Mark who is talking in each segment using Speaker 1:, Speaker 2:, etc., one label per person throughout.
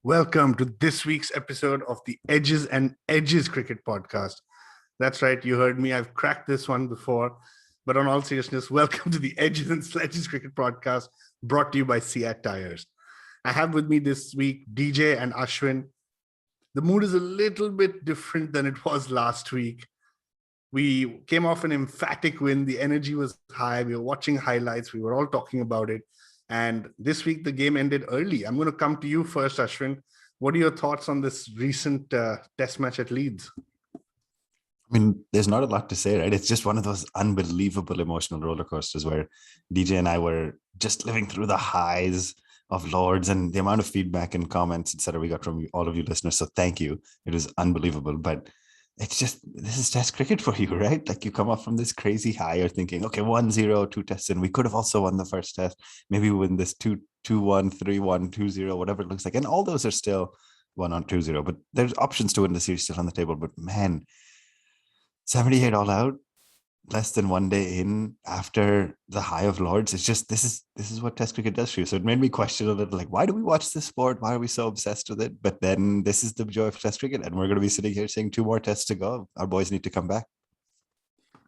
Speaker 1: Welcome to this week's episode of the Edges and Edges Cricket Podcast. That's right, you heard me. I've cracked this one before. But on all seriousness, welcome to the Edges and Sledges Cricket Podcast, brought to you by Seat Tires. I have with me this week DJ and Ashwin. The mood is a little bit different than it was last week. We came off an emphatic win. The energy was high. We were watching highlights. We were all talking about it. And this week, the game ended early. I'm going to come to you first, Ashwin. What are your thoughts on this recent test match at Leeds?
Speaker 2: I mean, there's not a lot to say, right? It's just one of those unbelievable emotional roller coasters where DJ and I were just living through the highs of Lords and the amount of feedback and comments, etc. we got from all of you listeners. So thank you. It was unbelievable. But it's just, this is test cricket for you, right? Like you come up from this crazy high, you're thinking, okay, 1-0, 2 tests in. We could have also won the first test. Maybe we win this 2-1, 3-1, 2-0, whatever it looks like. And all those are still 1-on, 2-0. But there's options to win the series still on the table. But man, 78 all out, less than 1 day in after the high of Lords. It's just, this is what test cricket does for you. So it made me question a little, like, why do we watch this sport? Why are we so obsessed with it? But then this is the joy of test cricket. And we're going to be sitting here saying 2 more tests to go. Our boys need to come back.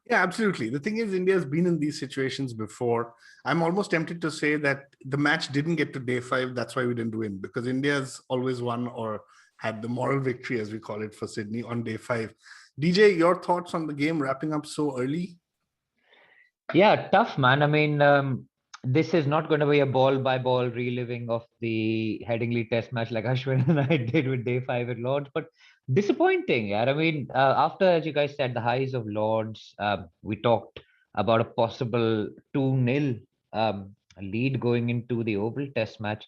Speaker 1: Yeah, absolutely. The thing is, India's been in these situations before. I'm almost tempted to say that the match didn't get to day 5. That's why we didn't win, because India's always won or had the moral victory, as we call it, for Sydney on day 5. DJ, your thoughts on the game wrapping up so early?
Speaker 3: Yeah, tough, man. I mean, this is not going to be a ball-by-ball reliving of the Headingley Test match like Ashwin and I did with day 5 at Lords, but disappointing. Yeah, I mean, after, as you guys said, the highs of Lords, we talked about a possible 2-0 lead going into the Oval Test match.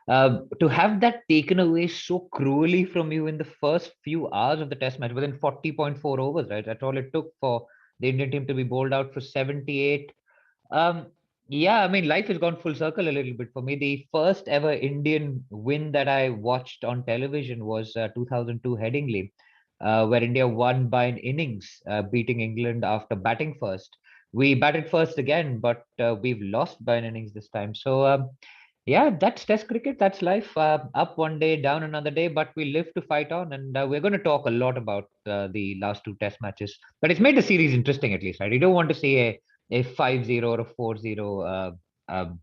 Speaker 3: To have that taken away so cruelly from you in the first few hours of the Test match, within 40.4 overs, right? That's all it took for the Indian team to be bowled out for 78. Yeah, I mean, life has gone full circle a little bit for me. The first ever Indian win that I watched on television was 2002 Headingley, where India won by an innings, beating England after batting first. We batted first again, but we've lost by an innings this time. So, yeah, that's test cricket. That's life. Up 1 day, down another day, but we live to fight on. And we're going to talk a lot about the last 2 test matches. But it's made the series interesting, at least, right? You don't want to see a 5-0 or a 4-0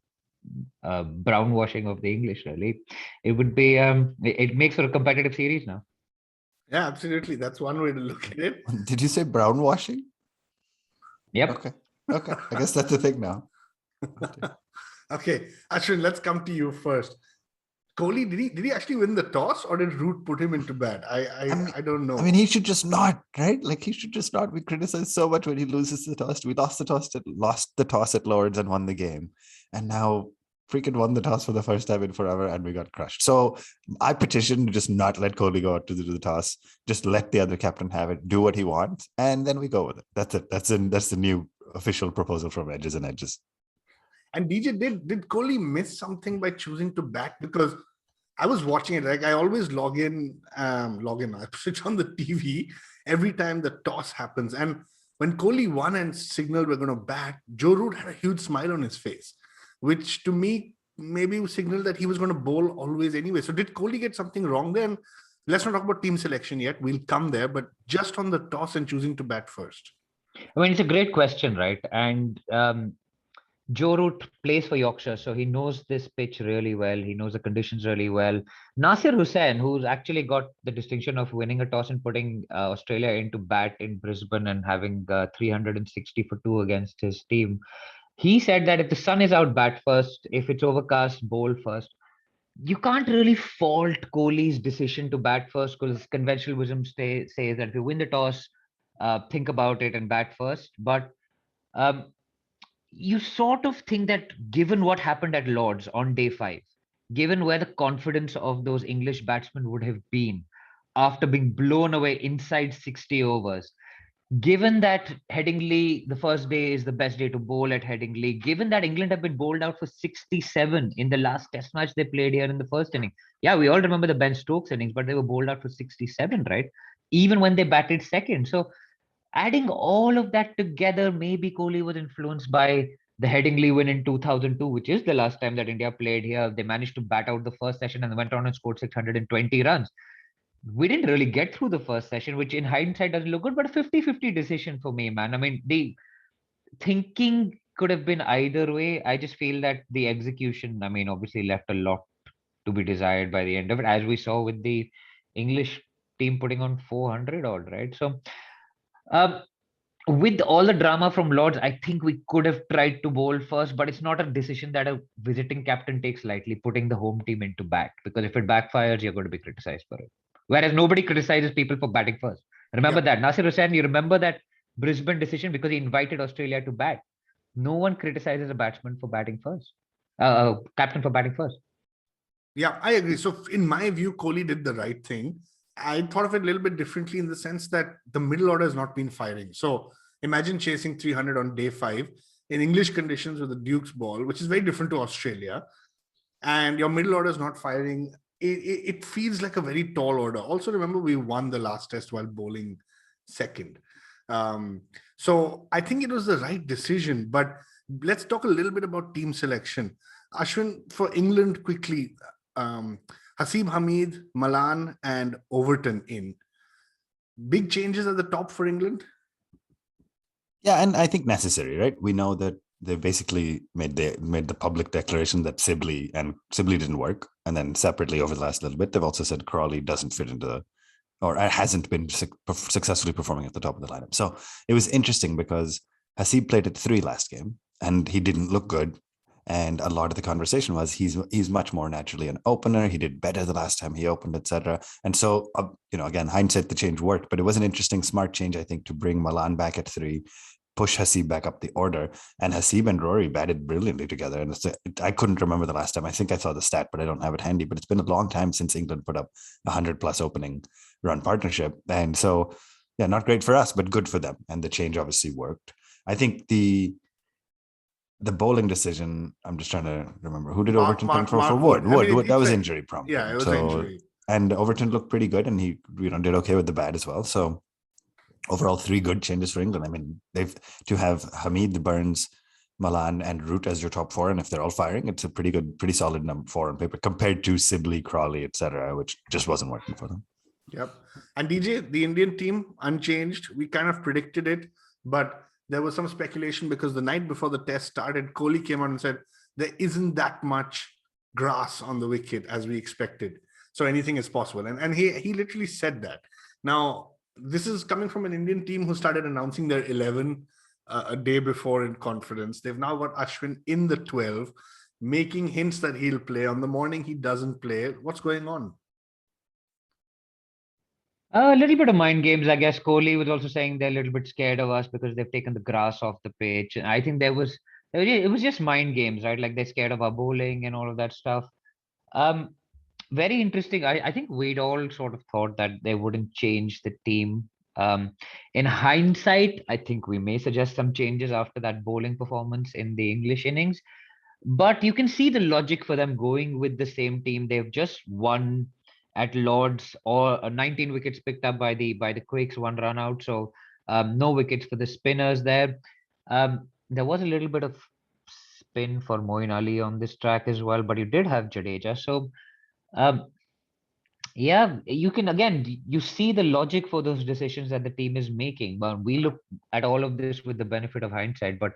Speaker 3: brown washing of the English, really. It would be, it makes for a competitive series now.
Speaker 1: Yeah, absolutely. That's one way to look at it.
Speaker 2: Did you say brown washing?
Speaker 3: Yep.
Speaker 2: Okay. I guess that's the thing now.
Speaker 1: Okay, Ashwin, let's come to you first. Kohli, did he actually win the toss, or did Root put him into bat? I don't know.
Speaker 2: I mean, he should just not, right? Like he should just not. We criticize so much when he loses the toss. We lost the toss at Lords and won the game, and now freaking won the toss for the first time in forever, and we got crushed. So I petitioned to just not let Kohli go out to do the toss. Just let the other captain have it, do what he wants, and then we go with it. That's it. That's the new official proposal from Edges and Edges.
Speaker 1: And DJ, did Kohli miss something by choosing to bat? Because I was watching it. Like I always log in. I switch on the TV every time the toss happens. And when Kohli won and signaled we're going to bat, Joe Root had a huge smile on his face, which to me maybe signaled that he was going to bowl always anyway. So did Kohli get something wrong there? And let's not talk about team selection yet. We'll come there. But just on the toss and choosing to bat first.
Speaker 3: I mean, it's a great question, right? And Joe Root plays for Yorkshire, so he knows this pitch really well. He knows the conditions really well. Nasir Hussain, who's actually got the distinction of winning a toss and putting Australia into bat in Brisbane and having 360 for 2 against his team, he said that if the sun is out, bat first. If it's overcast, bowl first. You can't really fault Kohli's decision to bat first, because conventional wisdom says that if you win the toss, think about it and bat first. But you sort of think that given what happened at Lords on day 5, given where the confidence of those English batsmen would have been after being blown away inside 60 overs, given that Headingley, the first day is the best day to bowl at Headingley, given that England have been bowled out for 67 in the last test match they played here in the first inning. Yeah, we all remember the Ben Stokes innings, but they were bowled out for 67, right? Even when they batted second. So adding all of that together, maybe Kohli was influenced by the Headingley win in 2002, which is the last time that India played here. They managed to bat out the first session and went on and scored 620 runs. We didn't really get through the first session, which in hindsight doesn't look good, but a 50-50 decision for me, man. I mean, the thinking could have been either way. I just feel that the execution, I mean, obviously left a lot to be desired by the end of it, as we saw with the English team putting on 400 odd, right? So, um, with all the drama from Lords, I think we could have tried to bowl first, but it's not a decision that a visiting captain takes lightly, putting the home team into bat, because if it backfires, you're going to be criticized for it. Whereas nobody criticizes people for batting first. Remember
Speaker 1: Yeah.
Speaker 3: that. Nasir Hussain, you remember that Brisbane decision because he invited Australia to bat. No one criticizes a batsman for batting first, captain for batting first.
Speaker 1: Yeah, I agree. So in my view, Kohli did the right thing. I thought of it a little bit differently in the sense that the middle order has not been firing. So imagine chasing 300 on day 5 in English conditions with the Duke's ball, which is very different to Australia. And your middle order is not firing. It feels like a very tall order. Also, remember, we won the last test while bowling second. So I think it was the right decision. But let's talk a little bit about team selection. Ashwin, for England, quickly, Haseeb Hameed, Malan, and Overton in. Big changes at the top for England?
Speaker 2: Yeah, and I think necessary, right? We know that they basically made the public declaration that Sibley didn't work. And then separately over the last little bit, they've also said Crawley doesn't fit into or hasn't been successfully performing at the top of the lineup. So it was interesting because Haseeb played at 3 last game and he didn't look good. And a lot of the conversation was he's much more naturally an opener. He did better the last time he opened, etc. And so, again, hindsight, the change worked, but it was an interesting, smart change, I think, to bring Malan back at 3, push Haseeb back up the order. And Haseeb and Rory batted brilliantly together. And I couldn't remember the last time. I think I saw the stat, but I don't have it handy. But it's been a long time since England put up 100+ opening run partnership. And so, yeah, not great for us, but good for them. And the change obviously worked. I think the bowling decision, I'm just trying to remember who did Overton come for Wood. Wood, that was injury prone.
Speaker 1: Yeah, it was injury.
Speaker 2: And Overton looked pretty good, and he did okay with the bat as well. So overall, 3 good changes for England. I mean, they've to have Hameed, Burns, Malan, and Root as your top 4, and if they're all firing, it's a pretty solid number 4 on paper compared to Sibley, Crawley, etc., which just wasn't working for them.
Speaker 1: Yep. And DJ, the Indian team unchanged. We kind of predicted it, but there was some speculation because the night before the test started, Kohli came on and said, there isn't that much grass on the wicket as we expected. So anything is possible. And he literally said that. Now, this is coming from an Indian team who started announcing their 11 a day before in confidence. They've now got Ashwin in the 12, making hints that he'll play. On the morning, he doesn't play. What's going on?
Speaker 3: A little bit of mind games, I guess. Kohli was also saying they're a little bit scared of us because they've taken the grass off the pitch. And I think it was just mind games, right? Like they're scared of our bowling and all of that stuff. Very interesting. I think we'd all sort of thought that they wouldn't change the team. In hindsight, I think we may suggest some changes after that bowling performance in the English innings. But you can see the logic for them going with the same team. They've just won at Lords, or 19 wickets picked up by the Quakes, 1 run out. So no wickets for the spinners there. There was a little bit of spin for Moeen Ali on this track as well, but you did have Jadeja. So yeah, you can, again, you see the logic for those decisions that the team is making. But we look at all of this with the benefit of hindsight, but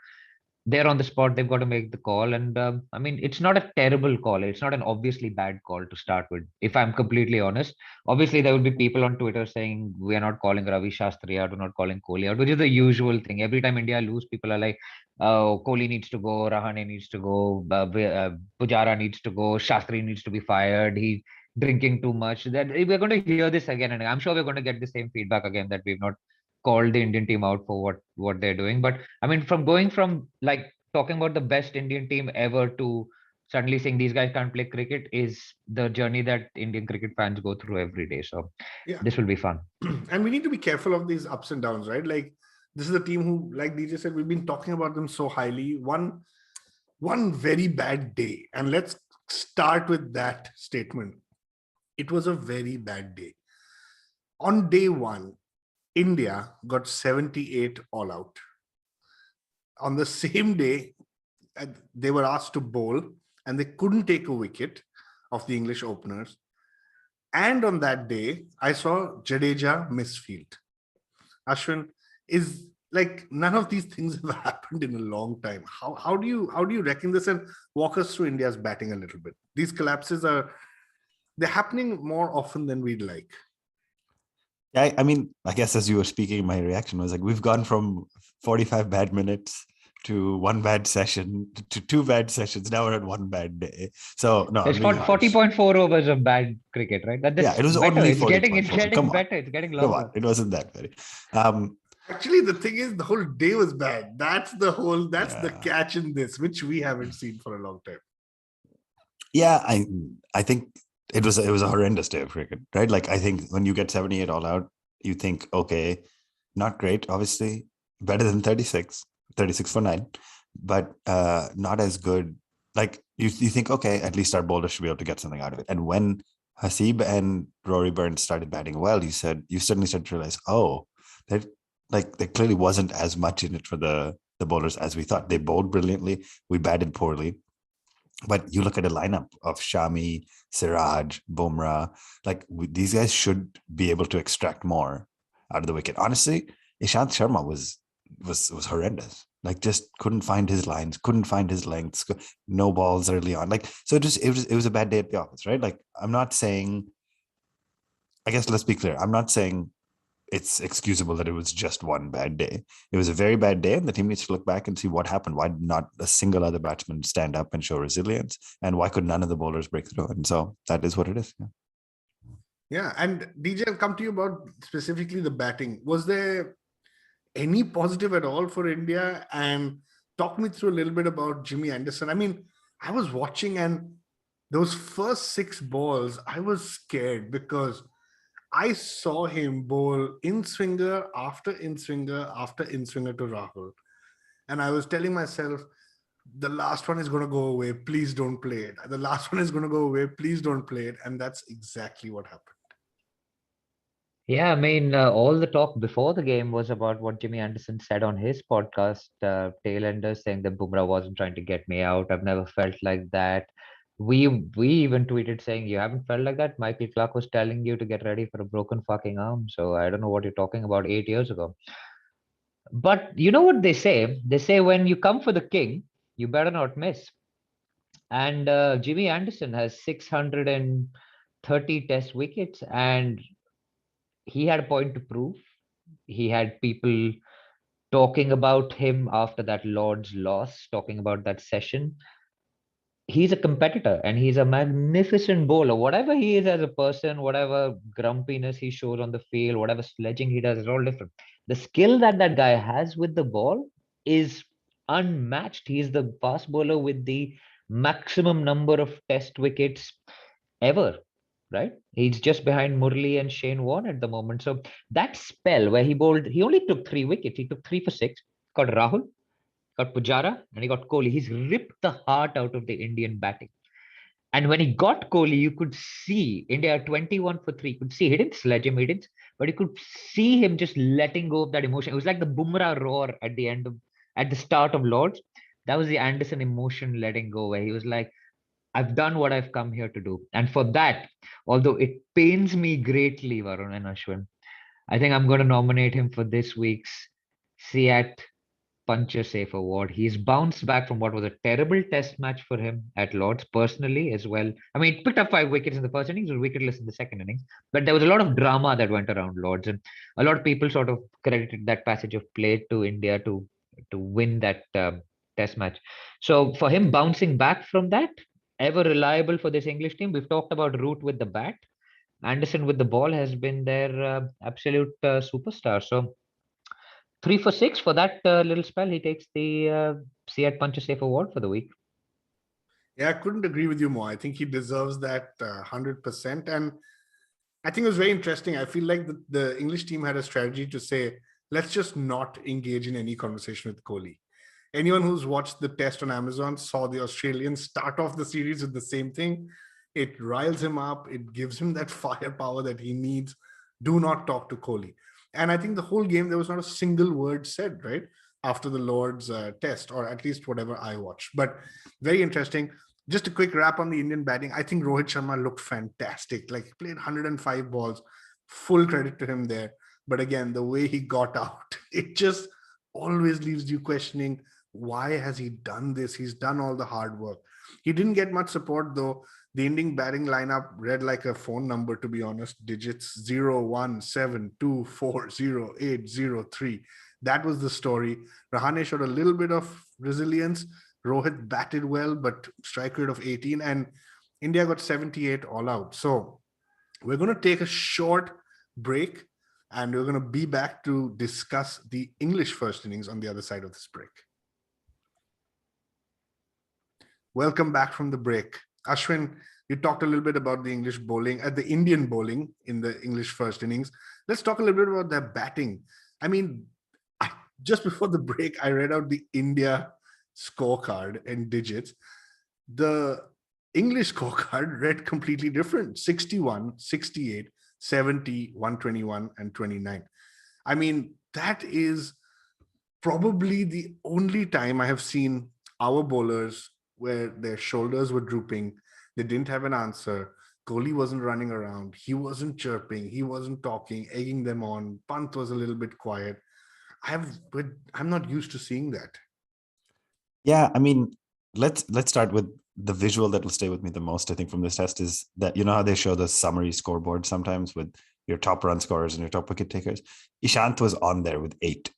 Speaker 3: they're on the spot. They've got to make the call. And I mean, it's not a terrible call. It's not an obviously bad call to start with, if I'm completely honest. Obviously, there will be people on Twitter saying, we are not calling Ravi Shastri out, we're not calling Kohli out, which is the usual thing. Every time India lose, people are like, oh, Kohli needs to go, Rahane needs to go, Pujara needs to go, Shastri needs to be fired, he's drinking too much. That we're going to hear this again. And I'm sure we're going to get the same feedback again that we've not called the Indian team out for what they're doing. But I mean, from going from like talking about the best Indian team ever to suddenly saying these guys can't play cricket is the journey that Indian cricket fans go through every day. So yeah, this will be fun.
Speaker 1: And we need to be careful of these ups and downs, right? Like this is a team who, like DJ said, we've been talking about them so highly. One very bad day. And let's start with that statement. It was a very bad day. On day 1, India got 78 all out. On the same day, they were asked to bowl and they couldn't take a wicket of the English openers. And on that day, I saw Jadeja miss field. Ashwin, is like none of these things have happened in a long time. How do you reckon this, and walk us through India's batting a little bit? These collapses they're happening more often than we'd like.
Speaker 2: Yeah, I mean, I guess as you were speaking, my reaction was like, we've gone from 45 bad minutes to one bad session to two bad sessions. Now we're at one bad day. So no,
Speaker 3: There's
Speaker 2: I'm being harsh.
Speaker 3: 40.4 overs of bad cricket, right?
Speaker 2: Yeah, it was
Speaker 3: better.
Speaker 2: only
Speaker 3: It's getting
Speaker 2: 40.4. Come on.
Speaker 3: better. It's getting
Speaker 2: Come
Speaker 3: longer.
Speaker 2: on, it wasn't that very.
Speaker 1: Actually, the thing is, the whole day was bad. That's the
Speaker 2: Yeah.
Speaker 1: catch in this, which we haven't seen for a long time.
Speaker 2: Yeah, I think it was a horrendous day of cricket, right? Like, I think when you get 78 all out, you think, okay, not great, obviously, better than 36 for 9, but not as good. Like, you think, okay, at least our bowlers should be able to get something out of it. And when Hasib and Rory Burns started batting well, you suddenly started to realize, oh, that like there clearly wasn't as much in it for the bowlers as we thought. They bowled brilliantly, we batted poorly. But you look at a lineup of Shami, Siraj, Bumrah, like these guys should be able to extract more out of the wicket. Honestly, Ishant Sharma was horrendous. Like, just couldn't find his lines, couldn't find his lengths, no balls early on. Like, so it was a bad day at the office, right? Like, I'm not saying, I guess let's be clear, I'm not saying it's excusable that it was just one bad day. It was a very bad day, and the team needs to look back and see what happened. Why did not a single other batsman stand up and show resilience? And why could none of the bowlers break through? And so that is what it is. Yeah.
Speaker 1: Yeah, and DJ, I'll come to you about specifically the batting. Was there any positive at all for India? And talk me through a little bit about Jimmy Anderson. I mean, I was watching, and those first 6 balls, I was scared because I saw him bowl in-swinger after in-swinger after in-swinger to Rahul. And I was telling myself, the last one is going to go away. Please don't play it. The last one is going to go away. Please don't play it. And that's exactly what happened.
Speaker 3: Yeah, I mean, all the talk before the game was about what Jimmy Anderson said on his podcast, Tailenders, saying that Bumrah wasn't trying to get me out. I've never felt like that. We even tweeted saying, you haven't felt like that? Michael Clark was telling you to get ready for a broken fucking arm. So I don't know what you're talking about 8 years ago. But you know what they say? They say when you come for the king, you better not miss. And Jimmy Anderson has 630 test wickets, and he had a point to prove. He had people talking about him after that Lord's loss, talking about that session. He's a competitor and he's a magnificent bowler. Whatever he is as a person, whatever grumpiness he shows on the field, whatever sledging he does is all different. The skill that that guy has with the ball is unmatched. He's the fast bowler with the maximum number of test wickets ever, right? He's just behind Murli and Shane Warne at the moment. So that spell where he bowled, he only took 3 wickets. He took 3 for 6, got Rahul, got Pujara, and he got Kohli. He's ripped the heart out of the Indian batting. And when he got Kohli, you could see India 21 for 3. You could see, he didn't sledge him, but you could see him just letting go of that emotion. It was like the Bumrah roar at the start of Lords. That was the Anderson emotion letting go, where he was like, I've done what I've come here to do. And for that, although it pains me greatly, Varun and Ashwin, I think I'm going to nominate him for this week's SIAT Puncher Safe Award. He's bounced back from what was a terrible test match for him at Lords personally as well. I mean, he picked up 5 wickets in the first innings, was wicketless in the second innings, but there was a lot of drama that went around Lords, and a lot of people sort of credited that passage of play to India to win that test match. So for him bouncing back from that, ever reliable for this English team. We've talked about Root with the bat. Anderson with the ball has been their absolute superstar. So 3 for 6 for that little spell. He takes the SIAT Puncher Safe Award for the week.
Speaker 1: Yeah, I couldn't agree with you more. I think he deserves that 100%. And I think it was very interesting. I feel like the English team had a strategy to say, let's just not engage in any conversation with Kohli. Anyone who's watched the test on Amazon saw the Australians start off the series with the same thing. It riles him up. It gives him that firepower that he needs. Do not talk to Kohli. And I think the whole game, there was not a single word said, right? after the Lord's test, or at least whatever I watched. But very interesting. Just a quick wrap on the Indian batting. I think Rohit Sharma looked fantastic. Like, he played 105 balls. Full credit to him there. But again, the way he got out, it just always leaves you questioning, why has he done this? He's done all the hard work. He didn't get much support, though. The Indian batting lineup read like a phone number, to be honest. Digits 017240803. That was the story. Rahane showed a little bit of resilience. Rohit batted well, but strike rate of 18, and India got 78 all out. So we're going to take a short break, and we're going to be back to discuss the English first innings on the other side of this break. Welcome back from the break. Ashwin, you talked a little bit about the English bowling, the Indian bowling in the English first innings. Let's talk a little bit about their batting. I mean, just before the break, I read out the India scorecard and digits. The English scorecard read completely different: 61, 68, 70, 121, and 29. I mean, that is probably the only time I have seen our bowlers where their shoulders were drooping. They didn't have an answer. Kohli wasn't running around. He wasn't chirping. He wasn't talking, egging them on. Pant was a little bit quiet. I'm not used to seeing that.
Speaker 2: Yeah, I mean, let's start with the visual that will stay with me the most, I think, from this test is that, you know how they show the summary scoreboard sometimes with your top run scorers and your top wicket takers? Ishant was on there with 8,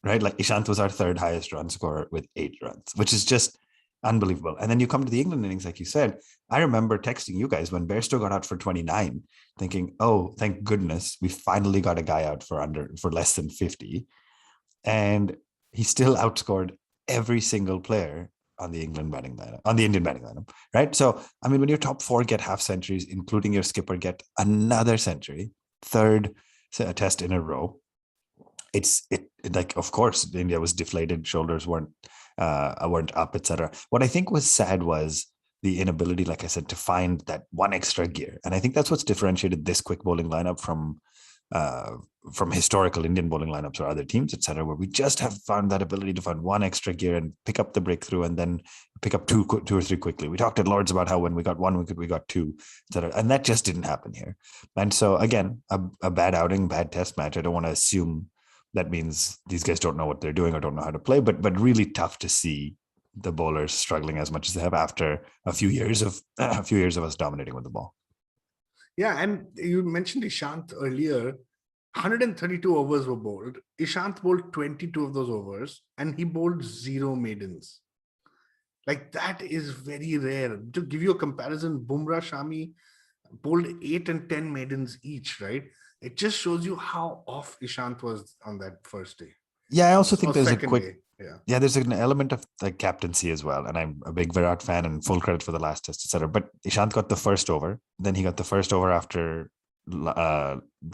Speaker 2: right? Like, Ishant was our third highest run scorer with 8 runs, which is just unbelievable. And then you come to the England innings, like you said. I remember texting you guys when Bairstow got out for 29, thinking, oh, thank goodness, we finally got a guy out for less than 50. And he still outscored every single player on the Indian batting lineup, right? So, I mean, when your top 4 get half centuries, including your skipper get another century, third test in a row, it's like, of course, India was deflated, shoulders weren't up, etc. What I think was sad was the inability, like I said, to find that one extra gear. And I think that's what's differentiated this quick bowling lineup from historical Indian bowling lineups or other teams, etc., where we just have found that ability to find one extra gear and pick up the breakthrough and then pick up two or three quickly. We talked at Lords about how when we got 1 wicket, we got 2, etc., and that just didn't happen here. And so, again, a bad outing, bad test match. I don't want to assume that means these guys don't know what they're doing or don't know how to play, but really tough to see the bowlers struggling as much as they have after a few years of us dominating with the ball.
Speaker 1: Yeah, and you mentioned Ishant earlier. 132 overs were bowled. Ishant bowled 22 of those overs, and he bowled 0 maidens. Like, that is very rare. To give you a comparison, Bumrah, Shami bowled 8 and 10 maidens each, right? It just shows you how off Ishant was on that first day.
Speaker 2: Yeah, I also think there's there's an element of the captaincy as well. And I'm a big Virat fan, and full credit for the last test, etc. But Ishant got the first over. Then he got the first over after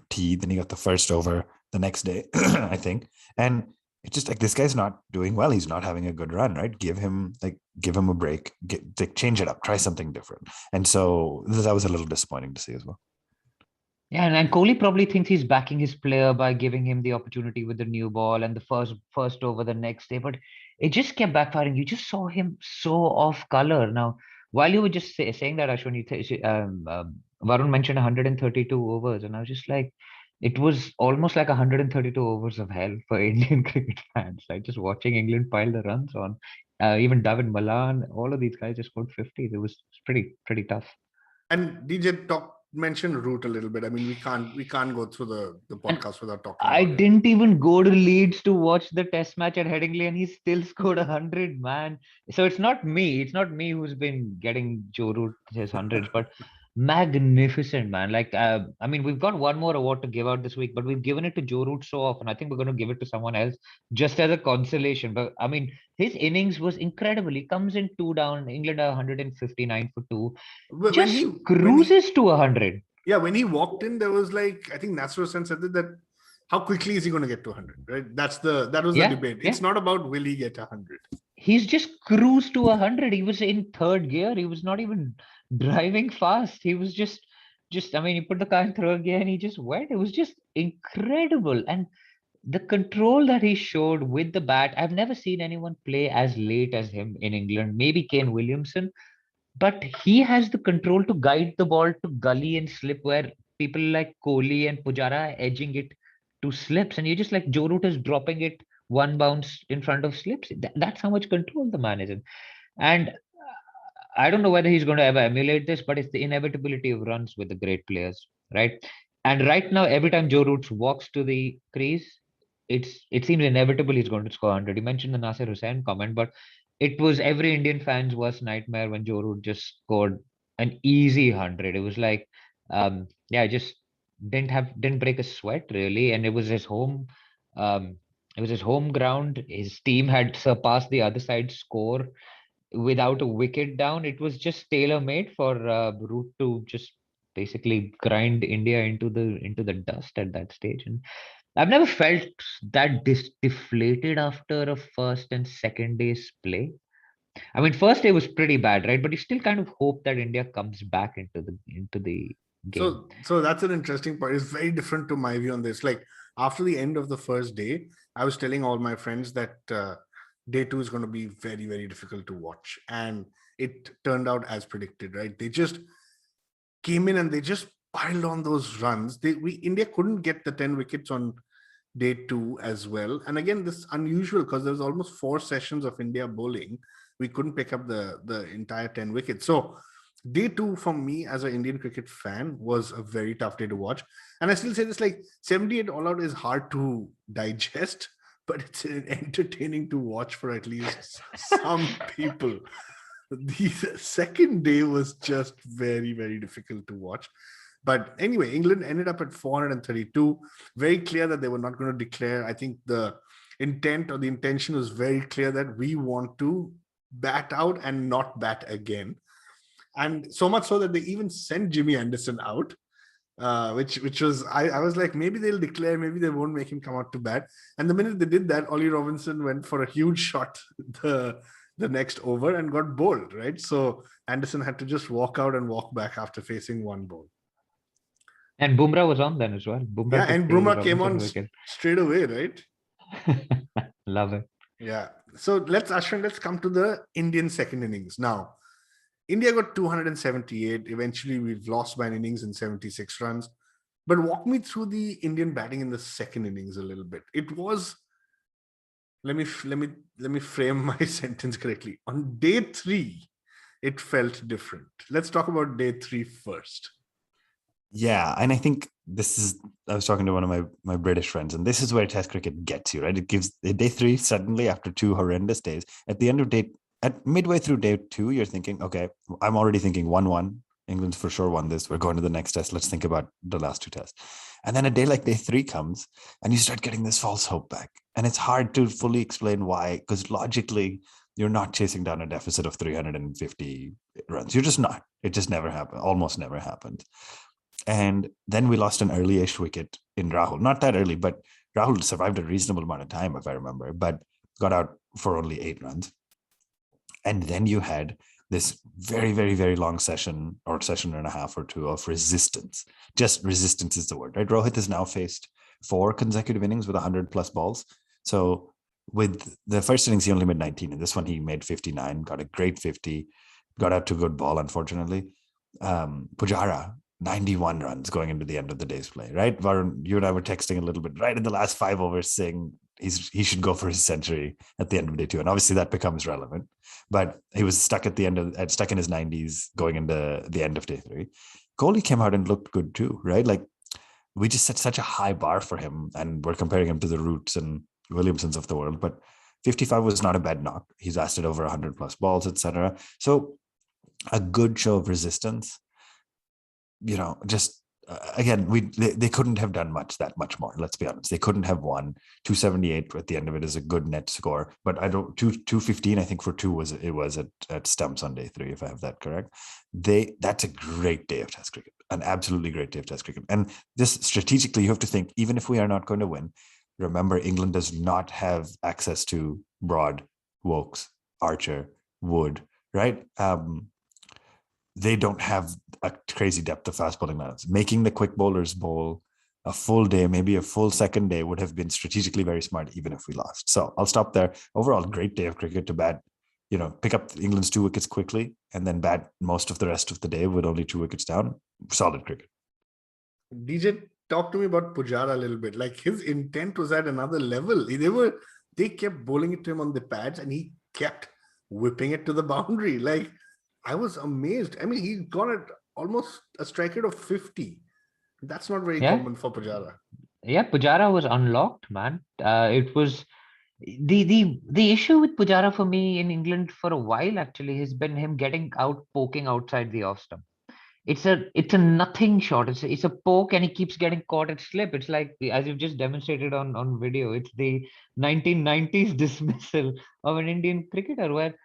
Speaker 2: tea. Then he got the first over the next day, I think. And it's just like, this guy's not doing well. He's not having a good run, right? Give him a break. Change it up. Try something different. And so that was a little disappointing to see as well.
Speaker 3: Yeah, and Kohli probably thinks he's backing his player by giving him the opportunity with the new ball and the first over the next day, but it just kept backfiring. You just saw him so off color. Now, while you were just saying that, Ashwin, Varun mentioned 132 overs, and I was just like, it was almost like 132 overs of hell for Indian cricket fans. Like, just watching England pile the runs on. Even David Malan, all of these guys just scored 50s. It was pretty tough.
Speaker 1: And DJ mention Root a little bit. I mean, we can't go through the podcast without talking about
Speaker 3: I didn't even go to Leeds to watch the test match at Headingley, and he still scored 100, man. So it's not me who's been getting Joe Root his hundreds, but magnificent, man. Like, I mean, we've got one more award to give out this week, but we've given it to Joe Root so often. I think we're going to give it to someone else just as a consolation. But I mean, his innings was incredible. He comes in 2 down. England are 159 for 2. Cruises to 100.
Speaker 1: Yeah, when he walked in, there was like, I think Nasser Hussain said that how quickly is he going to get to 100, right? That was the debate. It's not about will he get 100.
Speaker 3: He's just cruised to 100. He was in third gear. He was not even driving fast. He was just I mean, he put the car in third gear and he just went. It was just incredible. And the control that he showed with the bat, I've never seen anyone play as late as him in England. Maybe Kane Williamson, but he has the control to guide the ball to gully and slip where people like Kohli and Pujara are edging it to slips, and you just like Joe Root is dropping it one bounce in front of slips. That's how much control the man is in. And I don't know whether he's going to ever emulate this, but it's the inevitability of runs with the great players, right? And right now, every time Joe Root walks to the crease, it seems inevitable he's going to score 100. You mentioned the Nasir Hussain comment, but it was every Indian fan's worst nightmare when Joe Root just scored an easy 100. It was like, yeah, just didn't break a sweat really, and it was his home. Um, it was his home ground. His team had surpassed the other side's score without a wicket down. It was just tailor made for Root to just basically grind India into the dust at that stage. And I've never felt that deflated after a first and second day's play. I mean, first day was pretty bad, right? But you still kind of hope that India comes back into the game.
Speaker 1: So that's an interesting point. It's very different to my view on this. Like after the end of the first day, I was telling all my friends that day two is going to be very, very difficult to watch. And it turned out as predicted, right? They just came in and they just piled on those runs. India couldn't get the 10 wickets on day two as well. And again, this unusual because there was almost 4 sessions of India bowling. We couldn't pick up the entire 10 wickets. So day two for me as an Indian cricket fan was a very tough day to watch. And I still say this, like 78 all out is hard to digest, but it's entertaining to watch for at least some people. The second day was just very, very difficult to watch. But anyway, England ended up at 432. Very clear that they were not going to declare. I think the intent or the intention was very clear that we want to bat out and not bat again. And so much so that they even sent Jimmy Anderson out, which was, I was like, maybe they'll declare, maybe they won't make him come out to bat. And the minute they did that, Ollie Robinson went for a huge shot the next over and got bowled, right? So Anderson had to just walk out and walk back after facing one ball.
Speaker 3: And Bumrah was on then as well.
Speaker 1: Yeah, and Bumrah came on straight away, right?
Speaker 3: Love it.
Speaker 1: Yeah. So Ashwin, let's come to the Indian second innings. Now, India got 278. Eventually, we've lost by an innings in 76 runs. But walk me through the Indian batting in the second innings a little bit. It was, let me frame my sentence correctly. On day 3, it felt different. Let's talk about day 3 first.
Speaker 2: Yeah, and I think I was talking to one of my British friends, and this is where Test cricket gets you, right? It gives day 3 suddenly after 2 horrendous days. At the end of at midway through day 2, you're thinking, okay, I'm already thinking 1-1. England's for sure won this. We're going to the next test. Let's think about the last 2 tests. And then a day like day 3 comes and you start getting this false hope back. And it's hard to fully explain why, because logically, you're not chasing down a deficit of 350 runs. You're just not. It just never happened. Almost never happened. And then we lost an early-ish wicket in Rahul. Not that early, but Rahul survived a reasonable amount of time, if I remember, but got out for only 8 runs. And then you had this very, very, very long session or session and a half or 2 of resistance. Just resistance is the word, right? Rohit has now faced 4 consecutive innings with 100 plus balls. So with the first innings, he only made 19. And this one, he made 59, got a great 50, got out to good ball, unfortunately. Pujara, 91 runs going into the end of the day's play, right? Varun, you and I were texting a little bit right in the last 5 overs saying he should go for his century at the end of day 2. And obviously that becomes relevant, but he was stuck in his 90s going into the end of day 3. Kohli came out and looked good too, right? Like we just set such a high bar for him and we're comparing him to the Roots and Williamsons of the world, but 55 was not a bad knock. He's lasted over 100 plus balls, etc. So a good show of resistance. Just again, they couldn't have done that much more. Let's be honest. They couldn't have won. 278 at the end of it is a good net score, but 215 I think for 2 was at stumps on day 3, if I have that correct. That's a great day of Test cricket, an absolutely great day of Test cricket. And just strategically, you have to think, even if we are not going to win, remember England does not have access to Broad, Wokes, Archer, Wood, right? They don't have a crazy depth of fast bowling lineups. Making the quick bowlers bowl a full day, maybe a full second day would have been strategically very smart, even if we lost. So I'll stop there. Overall, great day of cricket to bat. Pick up England's 2 wickets quickly and then bat most of the rest of the day with only 2 wickets down. Solid cricket.
Speaker 1: DJ, talk to me about Pujara a little bit. Like, his intent was at another level. They kept bowling it to him on the pads and he kept whipping it to the boundary. Like, I was amazed. I mean, he got it almost a strike rate of 50. That's not very common for Pujara.
Speaker 3: Yeah, Pujara was unlocked, man. It was the issue with Pujara for me in England for a while actually has been him getting out, poking outside the off stump. It's a nothing shot. It's a poke and he keeps getting caught at slip. It's like, as you've just demonstrated on video, it's the 1990s dismissal of an Indian cricketer where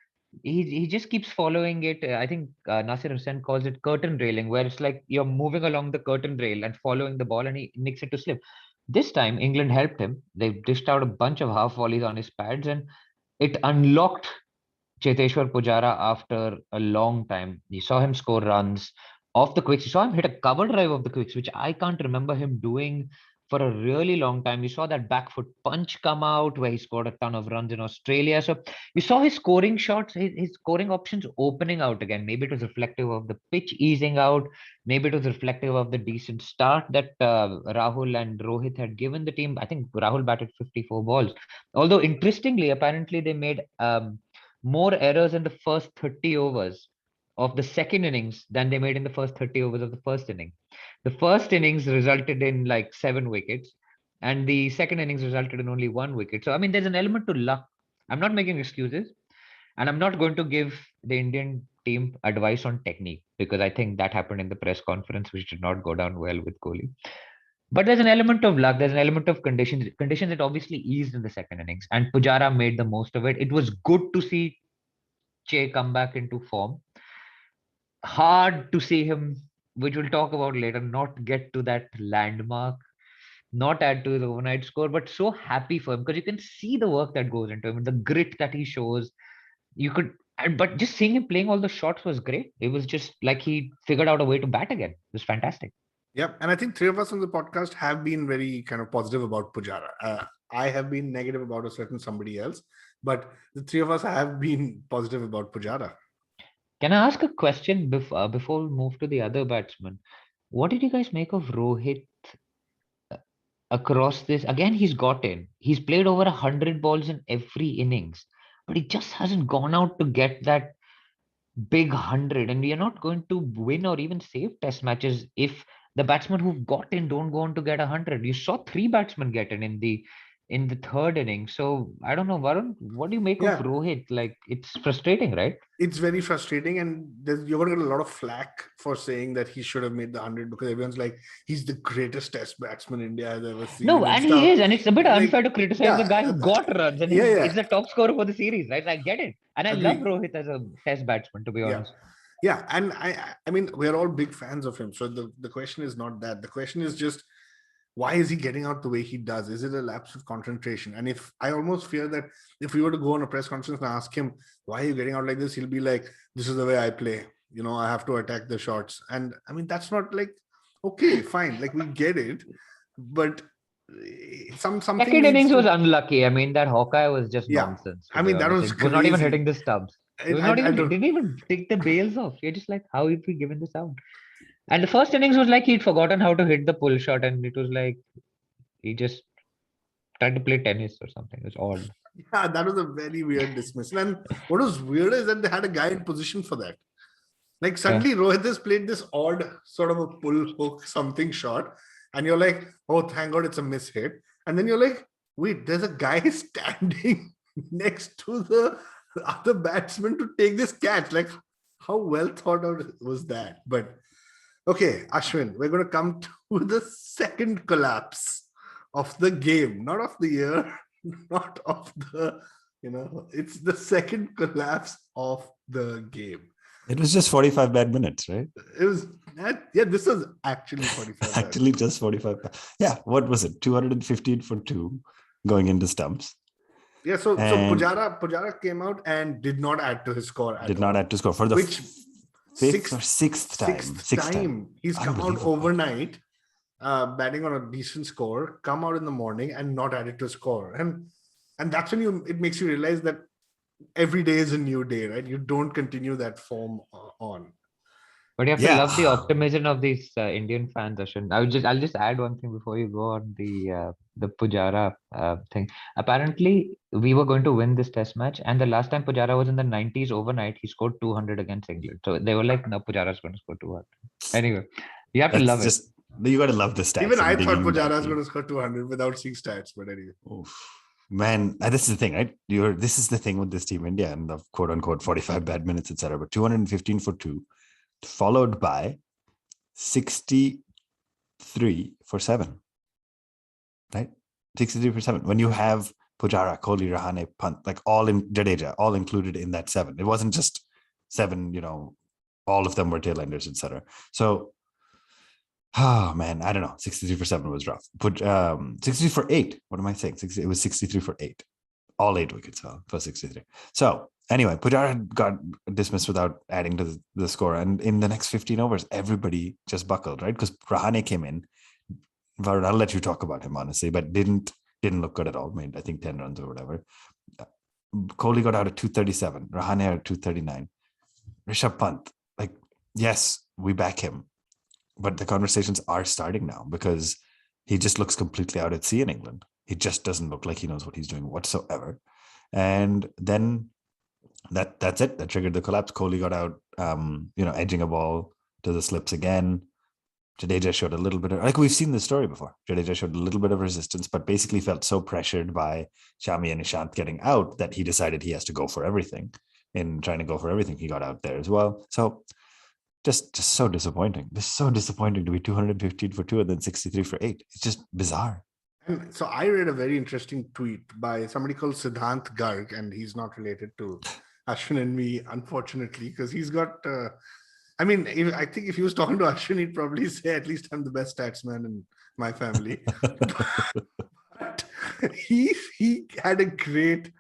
Speaker 3: he just keeps following it. I think Nasir Hussain calls it curtain railing, where it's like you're moving along the curtain rail and following the ball and he nicks it to slip. This time England helped him. They dished out a bunch of half volleys on his pads and it unlocked Cheteshwar Pujara after a long time. You saw him score runs off the quicks. You saw him hit a cover drive of the quicks, which I can't remember him doing for a really long time. You saw that back foot punch come out where he scored a ton of runs in Australia. So you saw his scoring shots, his scoring options opening out again. Maybe it was reflective of the pitch easing out. Maybe it was reflective of the decent start that Rahul and Rohit had given the team. I think Rahul batted 54 balls. Although interestingly, apparently they made more errors in the first 30 overs of the second innings than they made in the first 30 overs of the first inning. The first innings resulted in like 7 wickets, and the second innings resulted in only 1 wicket. So, I mean, there's an element to luck. I'm not making excuses, and I'm not going to give the Indian team advice on technique because I think that happened in the press conference, which did not go down well with Kohli. But there's an element of luck. There's an element of conditions. Conditions that obviously eased in the second innings, and Pujara made the most of it. It was good to see Che come back into form. Hard to see him, which we'll talk about later, not get to that landmark, not add to the overnight score, but so happy for him because you can see the work that goes into him and the grit that he shows. But just seeing him playing all the shots was great. It was just like he figured out a way to bat again. It was fantastic.
Speaker 1: Yep. And I think 3 of us on the podcast have been very kind of positive about Pujara. I have been negative about a certain somebody else, but the 3 of us have been positive about Pujara.
Speaker 3: Can I ask a question before we move to the other batsmen? What did you guys make of Rohit across this? Again, he's played over 100 balls in every innings, but he just hasn't gone out to get that big 100. And we are not going to win or even save test matches if the batsmen who've got in don't go on to get 100. You saw 3 batsmen get in the third inning. So I don't know, Varun, what do you make of Rohit? Like, it's frustrating, right?
Speaker 1: It's very frustrating, and you're going to get a lot of flack for saying that he should have made the 100 because everyone's like, he's the greatest test batsman India has ever seen.
Speaker 3: No, and he is, and it's a bit unfair to criticize the guy who got runs and he's the top scorer for the series, right? I get it. And I love Rohit as a test batsman, to be honest.
Speaker 1: Yeah, and I mean, we're all big fans of him. So the question is not that. The question is just, why is he getting out the way he does? Is it a lapse of concentration? And if I almost fear that if we were to go on a press conference and ask him, why are you getting out like this? He'll be like, this is the way I play. I have to attack the shots. And I mean, that's not like, okay, fine. Like, we get it. But something.
Speaker 3: Second innings was unlucky. I mean, that Hawkeye was just nonsense.
Speaker 1: I mean, that was
Speaker 3: not even hitting the stubs. It was didn't even take the bails off. You're just like, how have we given this out? And the first innings was like he'd forgotten how to hit the pull shot, and it was like he just tried to play tennis or something. It was odd.
Speaker 1: Yeah, that was a very weird dismissal. And what was weird is that they had a guy in position for that. Like, suddenly Rohit has played this odd sort of a pull hook something shot, and you're like, oh, thank God it's a miss hit. And then you're like, wait, there's a guy standing next to the other batsman to take this catch. Like, how well thought out was that? But okay, Ashwin, we're going to come to the second collapse of the game, not of the year, not of the, it's the second collapse of the game.
Speaker 2: It was just 45 bad minutes, right?
Speaker 1: It was, this was actually 45.
Speaker 2: Actually, just 45. Yeah, what was it? 215 for 2 going into stumps.
Speaker 1: Yeah, so Pujara came out and did not add to his score.
Speaker 2: Not add to score for the fifth or sixth time.
Speaker 1: He's come out overnight batting on a decent score, come out in the morning and not add it to a score. And that's when it makes you realize that every day is a new day, right? You don't continue that form on.
Speaker 3: But you have to
Speaker 2: Yeah.
Speaker 3: love the optimism of these Indian fans, Ashwin. I'll just add one thing before you go on the Pujara thing. Apparently, we were going to win this test match, and the last time Pujara was in the 90s overnight, he scored 200 against England. So they were like, "No, Pujara's going to score 200." Anyway, you have to
Speaker 2: That's
Speaker 3: love it.
Speaker 2: just you got to love the stats.
Speaker 1: Even
Speaker 2: and
Speaker 1: I thought
Speaker 2: digging back
Speaker 1: Pujara was
Speaker 2: in.
Speaker 1: going to score 200 without seeing stats, but anyway.
Speaker 2: Oof. Man, this is the thing, right? This is the thing with this team India and the quote unquote 45 bad minutes, etc. But 215 for 2, followed by 63 for 7. Right? 63 for 7. When you have Pujara, Kohli, Rahane, Pant, like all in Jadeja, all included in that 7. It wasn't just 7, all of them were tailenders, etc. So, oh man, I don't know. 63 for 7 was rough. 63 for 8. What am I saying? It was 63 for 8. All 8 wickets fell for 63. So anyway, Pujara got dismissed without adding to the score. And in the next 15 overs, everybody just buckled, right? Because Rahane came in. Varun, I'll let you talk about him, honestly, but didn't look good at all. Made, I think, 10 runs or whatever. Kohli got out at 237. Rahane at 239. Rishabh Pant, like, yes, we back him. But the conversations are starting now because he just looks completely out at sea in England. He just doesn't look like he knows what he's doing whatsoever. And then that's it. That triggered the collapse. Kohli got out, edging a ball to the slips again. Jadeja showed a little bit of, like we've seen this story before. Jadeja showed a little bit of resistance, but basically felt so pressured by Shami and Ishant getting out that he decided he has to go for everything. In trying to go for everything, he got out there as well. So just so disappointing. It's so disappointing to be 215 for 2 and then 63 for 8. It's just bizarre.
Speaker 1: And so I read a very interesting tweet by somebody called Siddhant Garg, and he's not related to Ashwin and me, unfortunately, because he's got. I think if he was talking to Ashwin, he'd probably say, "At least I'm the best statsman in my family." But he had a great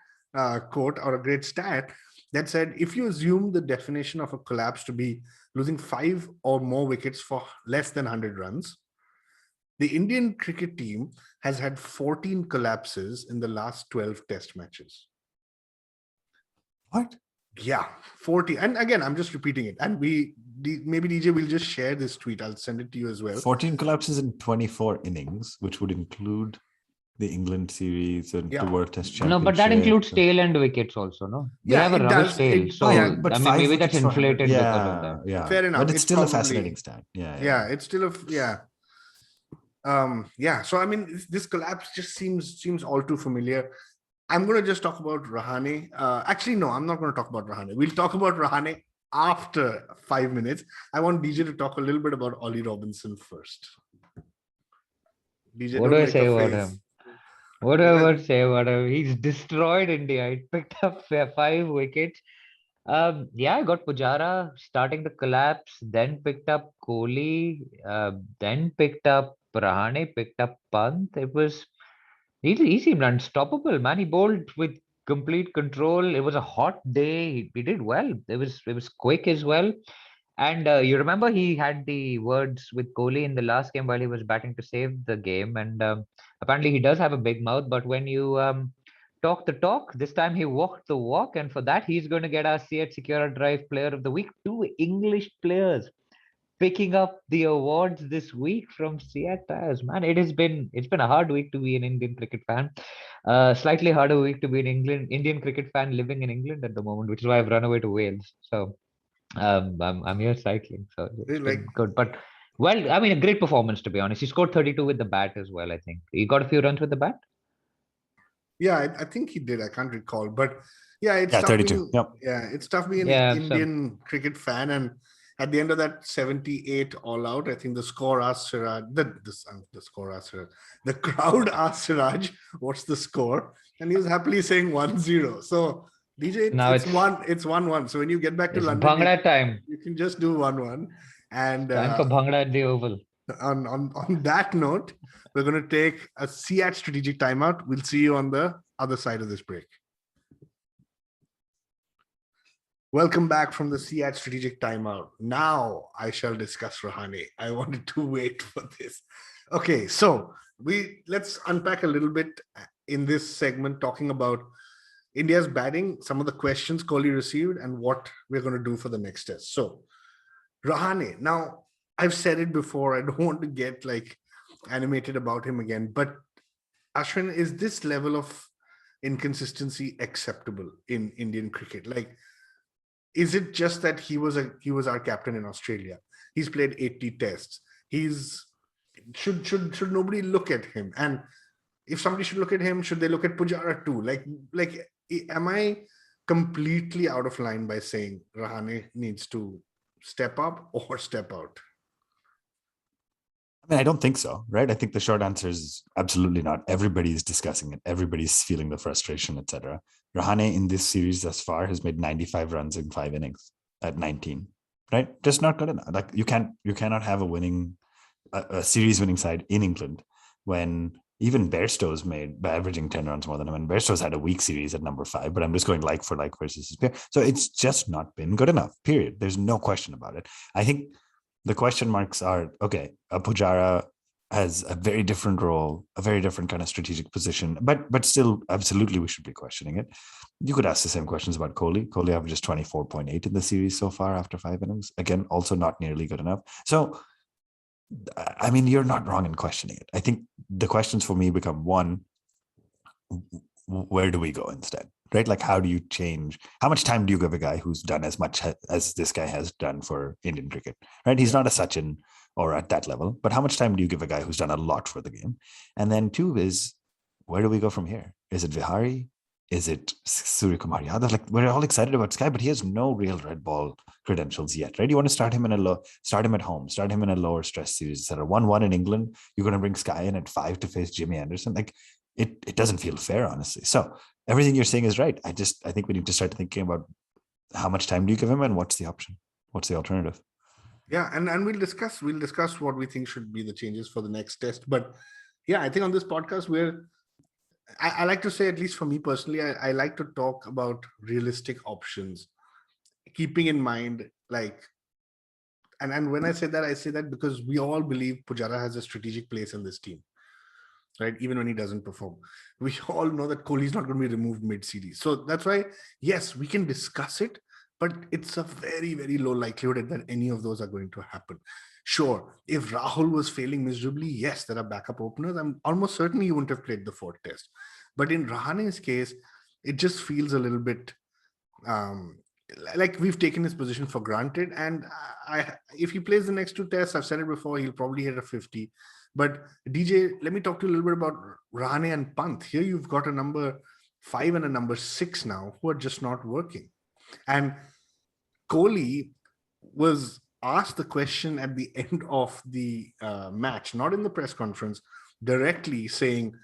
Speaker 1: quote or a great stat that said, if you assume the definition of a collapse to be losing 5 or more wickets for less than 100 runs, the Indian cricket team has had 14 collapses in the last 12 test matches.
Speaker 2: What?
Speaker 1: Yeah, 40. And again, I'm just repeating it. And maybe DJ will just share this tweet. I'll send it to you as well.
Speaker 2: 14 collapses in 24 innings, which would include the England series and the World Test Championship.
Speaker 3: No, but that includes tail end wickets also, no? They have a rubbish tail. So,
Speaker 2: but
Speaker 3: maybe that's inflated because of that.
Speaker 2: Yeah,
Speaker 1: fair enough.
Speaker 2: But it's still probably a fascinating stat. Yeah,
Speaker 1: it's still So, this collapse just seems all too familiar. I'm going to just talk about Rahane. Actually, no, I'm not going to talk about Rahane. We'll talk about Rahane after 5 minutes. I want DJ to talk a little bit about Ollie Robinson first.
Speaker 3: DJ, what do I say about him? What do I say about him? He's destroyed India. He picked up 5 wickets. Got Pujara starting the collapse, then picked up Kohli, then picked up Rahane, picked up Pant. He seemed unstoppable, man. He bowled with complete control. It was a hot day. He did well. It was quick as well. And you remember he had the words with Kohli in the last game while he was batting to save the game. And apparently he does have a big mouth. But when you talk the talk, this time he walked the walk. And for that, he's going to get our CH Secura Drive Player of the Week. 2 English players picking up the awards this week from CH Tires. Man, it's been a hard week to be an Indian cricket fan. Slightly harder week to be an Indian cricket fan living in England at the moment, which is why I've run away to Wales. So I'm here cycling, so it's been good. But a great performance, to be honest. He scored 32 with the bat as well. I think he got a few runs with the bat.
Speaker 1: Yeah, I think he did. I can't recall, but it's tough
Speaker 2: 32.
Speaker 1: It's tough being an Indian cricket fan, and at the end of that 78 all out, I think the score asked Siraj. The crowd asked Siraj, "What's the score?" And he was happily saying 1-0. So DJ, now it's 1-1. So when you get back to London,
Speaker 3: Bhangra time.
Speaker 1: You can just do 1-1. And
Speaker 3: time for Bhangra at the Oval.
Speaker 1: On that note, we're going to take a CH strategic timeout. We'll see you on the other side of this break. Welcome back from the CH strategic timeout. Now I shall discuss Rahane. I wanted to wait for this. Okay, so let's unpack a little bit in this segment, talking about India's batting, some of the questions Kohli received, and what we're going to do for the next test. So, Rahane. Now, I've said it before. I don't want to get like animated about him again, but Ashwin, is this level of inconsistency acceptable in Indian cricket? Like, is it just that he was our captain in Australia? He's played 80 tests. He's should nobody look at him? And if somebody should look at him, should they look at Pujara too? Am I completely out of line by saying Rahane needs to step up or step out?
Speaker 2: I mean, I don't think so, right? I think the short answer is absolutely not. Everybody's discussing it. Everybody's feeling the frustration, etc. Rahane in this series thus far has made 95 runs in 5 innings at 19, right? Just not good enough. Like you cannot have a series winning side in England when even Bairstow's made by averaging 10 runs more than him. And Bairstow's had a weak series at number 5, but I'm just going like for like versus his peer. So it's just not been good enough, period. There's no question about it. I think the question marks are, okay, Pujara has a very different role, a very different kind of strategic position, but still, absolutely, we should be questioning it. You could ask the same questions about Kohli. Kohli averages 24.8 in the series so far after 5 innings. Again, also not nearly good enough. So, I mean, you're not wrong in questioning it. I think the questions for me become, one, where do we go instead? Right? Like, how do you change? How much time do you give a guy who's done as much as this guy has done for Indian cricket? Right? He's not a Sachin or at that level, but how much time do you give a guy who's done a lot for the game? And then 2 is, where do we go from here? Is it Vihari? Is it Suryakumar Yadav? Like, we're all excited about Sky, but he has no real red ball credentials yet, right? You want to start him start him at home, start him in a lower stress series, etc. 1-1 in England. You're going to bring Sky in at 5 to face Jimmy Anderson. Like, it doesn't feel fair, honestly. So everything you're saying is right. I think we need to start thinking about how much time do you give him and what's the option? What's the alternative?
Speaker 1: Yeah, and we'll discuss what we think should be the changes for the next test. But yeah, I think on this podcast I like to say, at least for me personally, I like to talk about realistic options, keeping in mind and when I say that because we all believe Pujara has a strategic place in this team, right? Even when he doesn't perform, we all know that Kohli is not going to be removed mid-series. So that's why, yes, we can discuss it, but it's a very, very low likelihood that any of those are going to happen. Sure, if Rahul was failing miserably, yes, there are backup openers. I'm almost certain he wouldn't have played the 4th test. But in Rahane's case, it just feels a little bit like we've taken his position for granted. And if he plays the next 2 tests, I've said it before, he'll probably hit a 50. But DJ, let me talk to you a little bit about Rahane and Pant. Here you've got a number 5 and a number 6 now who are just not working. And Kohli was asked the question at the end of the match, not in the press conference, directly saying,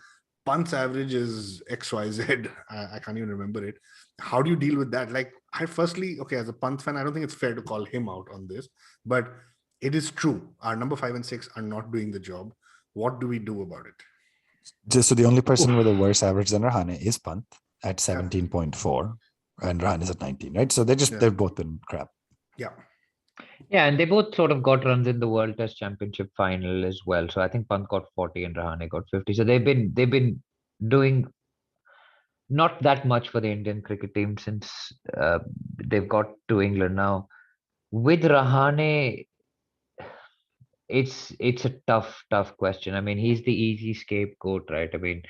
Speaker 1: Pant's average is XYZ. I can't even remember it. How do you deal with that? Like, as a Pant fan, I don't think it's fair to call him out on this, but it is true. Our number 5 and 6 are not doing the job. What do we do about it?
Speaker 2: Just so the only person with a worse average than Rahane is Pant at 17.4, and Rahane is at 19, right? So they've both been crap.
Speaker 1: Yeah.
Speaker 3: Yeah, and they both sort of got runs in the World Test Championship final as well. So I think Pant got 40 and Rahane got 50. So they've been doing not that much for the Indian cricket team since they've got to England now. With Rahane, it's a tough question. I mean, he's the easy scapegoat, right? I mean,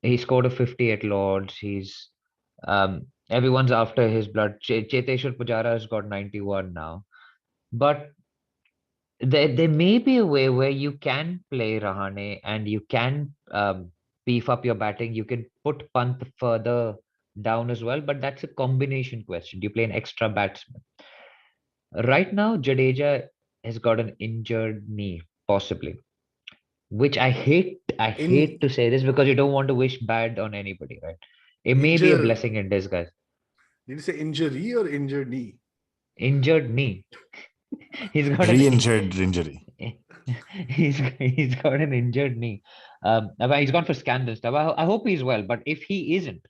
Speaker 3: he scored a 50 at Lords. He's everyone's after his blood. Cheteshwar Pujara has got 91 now. But there may be a way where you can play Rahane and you can beef up your batting. You can put Pant further down as well, but that's a combination question. Do you play an extra batsman? Right now, Jadeja has got an injured knee, possibly, which I hate to say this because you don't want to wish bad on anybody, right? It may be a blessing in disguise.
Speaker 1: Did you say injury or injured knee?
Speaker 3: Injured knee. He's got
Speaker 2: re-injured injury.
Speaker 3: He's got an injured knee. He's gone for scans and stuff. I hope he's well, but if he isn't,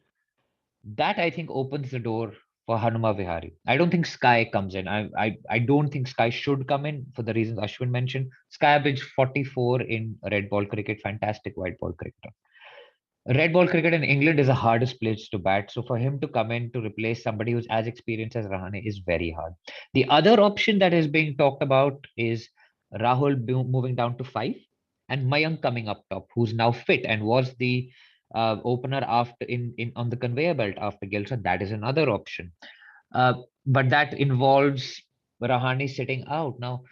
Speaker 3: that I think opens the door for Hanuma Vihari. I don't think Sky comes in. I don't think Sky should come in for the reasons Ashwin mentioned. Sky averaged 44 in red ball cricket, fantastic white ball cricketer. Red ball cricket in England is the hardest place to bat. So for him to come in to replace somebody who's as experienced as Rahane is very hard. The other option that is being talked about is Rahul moving down to 5 and Mayank coming up top, who's now fit and was the opener after in on the conveyor belt after Gill. So that is another option. But that involves Rahane sitting out. Now,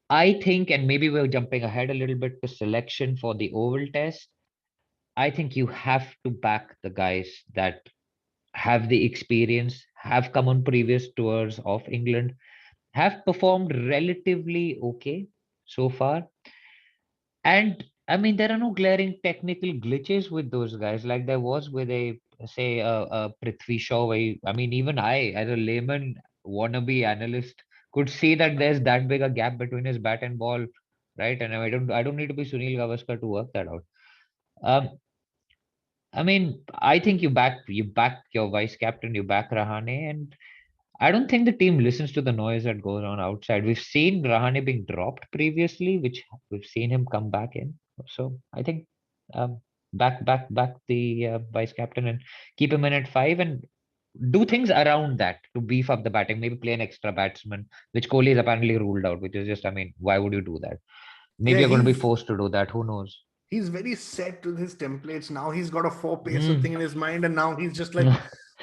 Speaker 3: I think, and maybe we're jumping ahead a little bit to selection for the Oval Test. I think you have to back the guys that have the experience, have come on previous tours of England, have performed relatively okay so far. And I mean, there are no glaring technical glitches with those guys like there was with a Prithvi Shaw. I mean, even I, as a layman wannabe analyst, could see that there's that big a gap between his bat and ball, right? And I don't need to be Sunil Gavaskar to work that out. Um, I mean, I think you back your vice captain, you back Rahane, and I don't think the team listens to the noise that goes on outside. We've seen Rahane being dropped previously, which we've seen him come back in. So I think um, back the vice captain and keep him in at 5 and do things around that to beef up the batting. Maybe play an extra batsman, which Kohli is apparently ruled out. Which is just, I mean, why would you do that? Maybe
Speaker 1: Yeah,
Speaker 3: you're going to be forced to do that. Who knows?
Speaker 1: he's very set with his templates. Now he's got a 4 pacer thing in his mind, and now he's just like,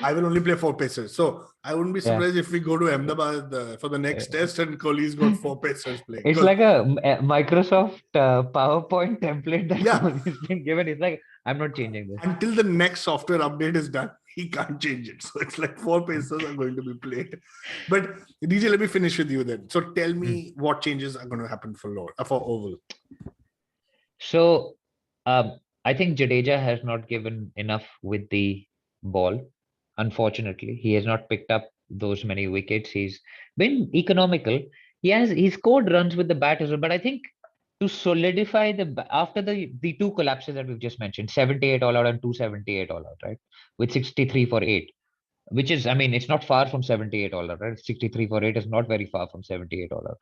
Speaker 1: I will only play 4 pacers. So I wouldn't be surprised if we go to Ahmedabad for the next test and Kohli's got 4 pacers playing.
Speaker 3: It's like a Microsoft PowerPoint template that
Speaker 1: Yeah.
Speaker 3: Kohli's been given. It's like, I'm not changing this.
Speaker 1: Until the next software update is done, he can't change it. So it's like 4 pacers are going to be played. But DJ, let me finish with you then. So tell me what changes are going to happen for Oval.
Speaker 3: So I think Jadeja has not given enough with the ball. Unfortunately, he has not picked up those many wickets. He's been economical. He scored runs with the bat as well. But I think to solidify after the two collapses that we've just mentioned, 78 all out and 278 all out, right? With 63 for 8, which is, I mean, it's not far from 78 all out, right? 63 for 8 is not very far from 78 all out.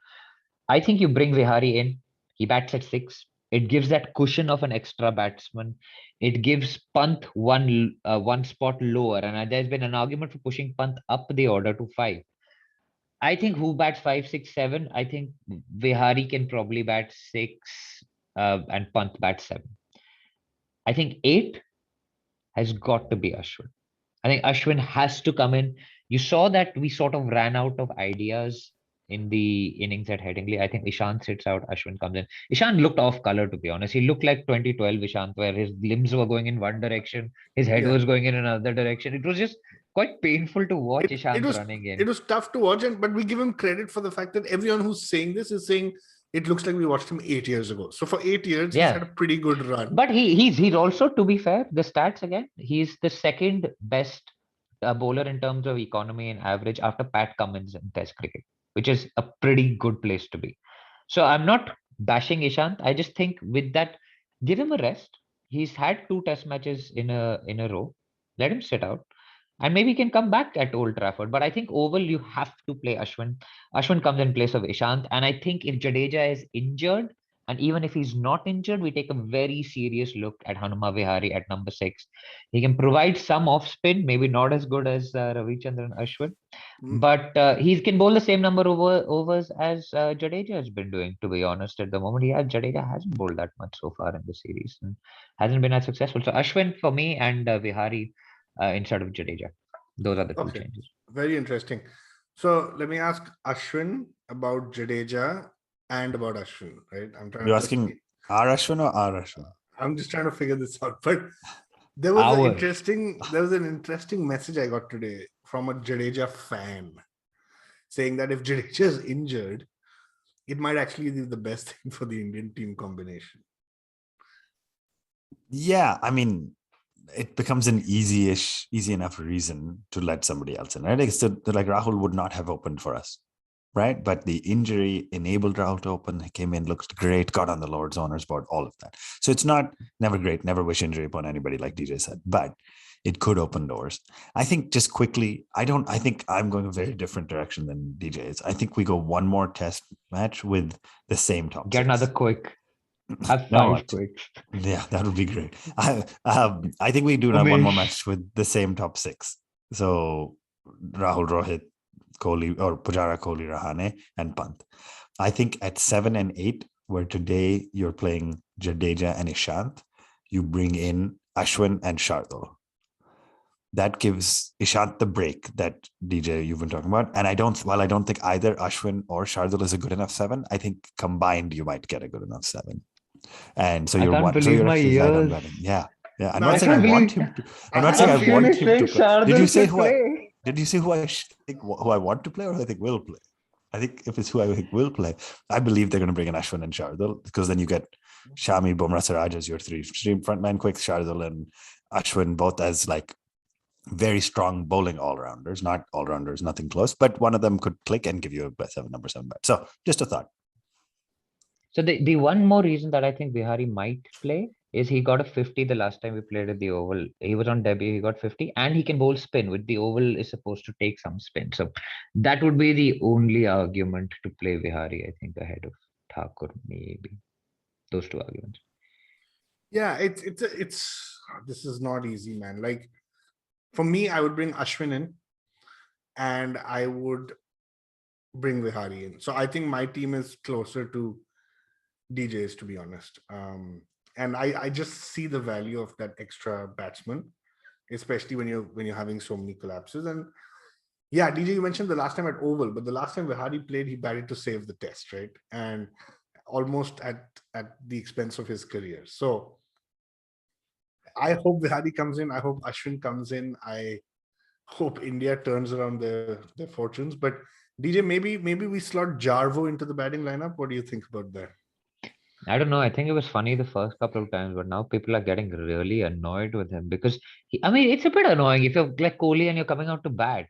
Speaker 3: I think you bring Vihari in. He bats at 6. It gives that cushion of an extra batsman. It gives Pant one spot lower. And there's been an argument for pushing Pant up the order to 5. I think who bats 5, 6, 7? I think Vihari can probably bat 6 and Pant bat 7. I think 8 has got to be Ashwin. I think Ashwin has to come in. You saw that we sort of ran out of ideas in the innings at Headingley. I think Ishant sits out, Ashwin comes in. Ishant looked off color, to be honest. He looked like 2012 Ishant, where his limbs were going in one direction, his head was going in another direction. It was just quite painful to watch Ishant running in.
Speaker 1: It was tough to watch, but we give him credit for the fact that everyone who's saying this is saying it looks like we watched him 8 years ago. So for 8 years, he's had a pretty good run.
Speaker 3: But he's also, to be fair, the stats again, he's the second best bowler in terms of economy and average after Pat Cummins in Test cricket, which is a pretty good place to be. So I'm not bashing Ishant. I just think with that, give him a rest. He's had 2 test matches in a row. Let him sit out. And maybe he can come back at Old Trafford. But I think Oval, you have to play Ashwin. Ashwin comes in place of Ishant. And I think if Jadeja is injured, and even if he's not injured, we take a very serious look at Hanuma Vihari at number 6. He can provide some off spin, maybe not as good as Ravichandran Ashwin, but he can bowl the same number of overs as Jadeja has been doing, to be honest, at the moment. Jadeja hasn't bowled that much so far in the series and hasn't been as successful. So Ashwin for me and Vihari instead of Jadeja. Those are the 2 changes.
Speaker 1: Very interesting. So let me ask Ashwin about Jadeja and about Ashwin, right? You're
Speaker 2: asking our Ashwin or our Ashwin?
Speaker 1: I'm just trying to figure this out. But there was an interesting message I got today from a Jadeja fan saying that if Jadeja is injured, it might actually be the best thing for the Indian team combination.
Speaker 2: Yeah, I mean, it becomes an easy enough reason to let somebody else in, right? Like Rahul would not have opened for us, right? But the injury enabled Rahul to open. He came in, looked great, got on the Lord's honours board, all of that. So it's never great, never wish injury upon anybody, like DJ said. But it could open doors. I think just quickly, I think I'm going a very different direction than DJ is. I think we go one more test match with the same top
Speaker 3: Get
Speaker 2: six.
Speaker 3: another quick. Have
Speaker 2: No,
Speaker 3: 5 quicks.
Speaker 2: yeah, that would be great. I think we do one more match with the same top six. So Rahul, Rohit, Kohli, or Pujara, Kohli, Rahane, and Pant. I think at 7 and 8, where today you're playing Jadeja and Ishant, you bring in Ashwin and Shardul. That gives Ishant the break that DJ you've been talking about. And I don't think either Ashwin or Shardul is a good enough 7, I think combined you might get a good enough 7. And so
Speaker 3: I
Speaker 2: you're
Speaker 3: can't
Speaker 2: one. So
Speaker 3: believe
Speaker 2: you're
Speaker 3: my
Speaker 2: actually right on
Speaker 3: ears.
Speaker 2: batting. Yeah. Yeah. I'm
Speaker 1: No,
Speaker 2: not
Speaker 1: I
Speaker 2: saying I
Speaker 1: can't
Speaker 2: want
Speaker 3: believe-
Speaker 2: him to. I'm not saying I
Speaker 1: I'm
Speaker 2: want
Speaker 3: finished
Speaker 2: him to
Speaker 3: saying
Speaker 2: play. Did
Speaker 3: Shardul
Speaker 2: you say
Speaker 3: should
Speaker 2: who I
Speaker 3: play.
Speaker 2: did you say who I think who I want to play or who I think will play? I think if it's who I think will play, I believe they're going to bring in Ashwin and Shardul, because then you get Shami, Bumrah, Siraj as your 3 extreme frontline quicks, Shardul and Ashwin both as like very strong bowling all-rounders, not all-rounders, nothing close, but one of them could click and give you a number 7 bat. So just a thought.
Speaker 3: So the one more reason that I think Vihari might play is he got a 50 the last time we played at the Oval. He was on debut, he got 50, and he can bowl spin, with the Oval is supposed to take some spin. So that would be the only argument to play Vihari, I think, ahead of Thakur, maybe. Those two arguments.
Speaker 1: Yeah, it's this is not easy, man. Like for me, I would bring Ashwin in, and I would bring Vihari in. So I think my team is closer to DJ's, to be honest. And I just see the value of that extra batsman, especially when you're having so many collapses. And yeah, DJ, you mentioned the last time at Oval, but the last time Vihari played, he batted to save the test, right? And almost at the expense of his career. So I hope Vihari comes in. I hope Ashwin comes in. I hope India turns around their fortunes. But DJ, maybe we slot Jarvo into the batting lineup. What do you think about that?
Speaker 3: I don't know. I think it was funny the first couple of times, but now people are getting really annoyed with him because I mean, it's a bit annoying if you're like Kohli and you're coming out to bat.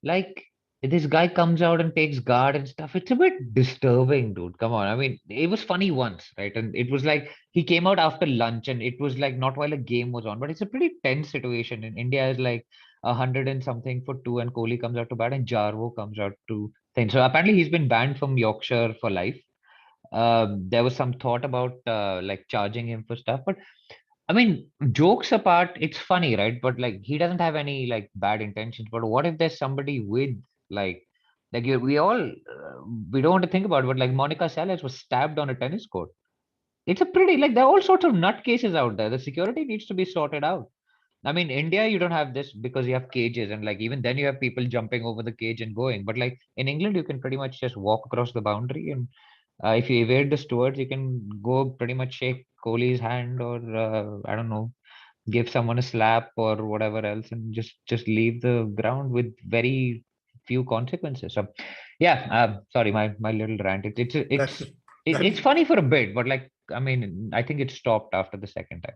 Speaker 3: Like this guy comes out and takes guard and stuff. It's a bit disturbing, dude. Come on. I mean, it was funny once, right? And it was like he came out after lunch and it was like not while a game was on, but it's a pretty tense situation. In India is like 100 and something for 2, and Kohli comes out to bat and Jarvo comes out to thing. So apparently he's been banned from Yorkshire for life. There was some thought about like charging him for stuff, but I mean, jokes apart, it's funny, right? But like he doesn't have any like bad intentions. But what if there's somebody with like we all we don't want to think about it, but like Monica Seles was stabbed on a tennis court. It's a pretty like there are all sorts of nutcases out there. The security needs to be sorted out. I mean, India, you don't have this because you have cages, and like even then you have people jumping over the cage and going. But like in England, you can pretty much just walk across the boundary, and if you evade the stewards, you can go pretty much shake Kohli's hand, or I don't know, give someone a slap or whatever else, and just leave the ground with very few consequences. So, yeah, sorry, my little rant.
Speaker 1: That's
Speaker 3: It's funny for a bit, but like I mean, I think it stopped after the second time.